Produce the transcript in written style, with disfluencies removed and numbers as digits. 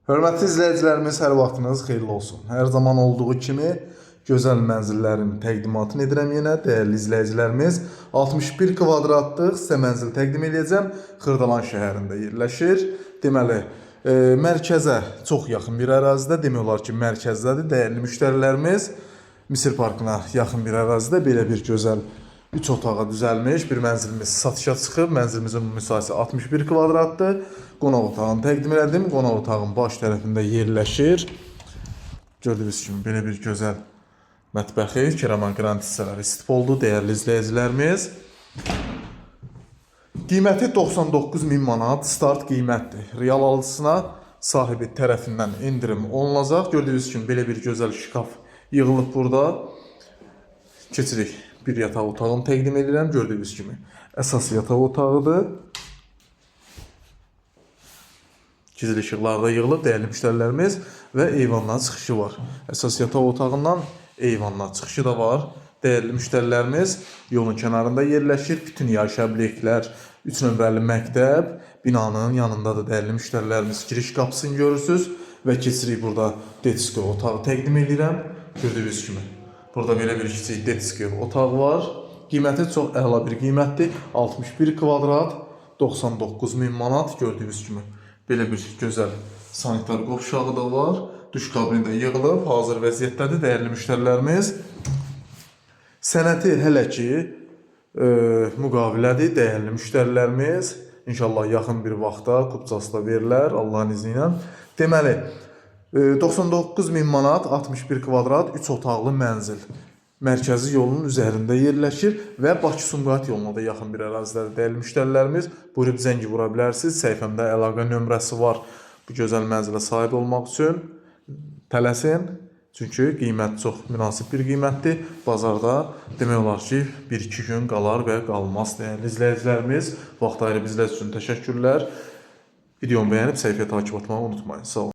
Hörmətli izləyicilərimiz, hər vaxtınız xeyirli olsun. Hər zaman olduğu kimi gözəl mənzillərin təqdimatını edirəm yenə. Dəyərli izləyicilərimiz, 61 kvadratlıq sizə mənzil təqdim edəcəm. Xırdalan şəhərində yerləşir. Deməli, mərkəzə çox yaxın bir ərazidə, demək olar ki, mərkəzdədir. Dəyərli müştərilərimiz, Misir Parkına yaxın bir ərazidə belə bir gözəl 3 otağa düzəlmiş bir mənzilimiz satışa çıxıb. Mənzilimizin müsahibəsi 61 kvadratdır. Qonaq otağını təqdim elədim. Qonaq otağın baş tərəfində yerləşir. Gördüyünüz kimi belə bir gözəl mətbəxi, keraman qrant hissələri istif oldu. Dəyərli izləyicilərimiz, qiyməti 99.000 manat start qiymətdir. Real alıcısına sahibi tərəfindən endirim olunacaq. Gördüyünüz kimi belə bir gözəl şkaf yığılıb burada. Keçirik. Bir yataq otağını təqdim edirəm. Gördüyünüz kimi əsas yataq otağıdır. Gizli işıqlarda yığılıb dəyərli müştərilərimiz və eyvandan çıxışı var. Əsas yataq otağından eyvandan çıxışı da var. Dəyərli müştərilərimiz, yolun kənarında yerləşir. Bütün yaşayış obyektlər, 3 nömrəli məktəb binanın yanındadır. Dəyərli müştərilərimiz, giriş qapısını görürsünüz və keçirik burada detsko otağı təqdim edirəm. Gördüyünüz kimi burada belə bir kiçik detski otaq var. Qiyməti çox əla bir qiymətdir. 61 kvadrat, 99.000 manat. Gördüyünüz kimi belə bir gözəl sanitar qovşağı da var. Duş kabini də yığılıb, hazır vəziyyətdədir. Dəyərli müştərilərimiz, sənəti hələ ki müqavilədir. Dəyərli müştərilərimiz, İnşallah yaxın bir vaxtda kupçası da verilər Allahın izni ilə. Deməli, 99.000 manat, 61 kvadrat, 3 otaqlı mənzil. Mərkəzi yolun üzərində yerləşir və Bakı-Sumqayıt yoluna da yaxın bir ərazidədir. Dəyərli müştərilərimiz, buyurub zəng vura bilərsiniz. Səhifəmdə əlaqə nömrəsi var. Bu gözəl mənzilə sahib olmaq üçün tələsin. Çünki qiymət çox münasib bir qiymətdir. Bazarda demək olar ki, 1-2 gün qalar və qalmaz. Dəyərli izləyicilərimiz, vaxt ayırıb bizlər üçün təşəkkürlər. Videomu bəyənib səhifəyə takib etməyi unutmayın. Sağ olun.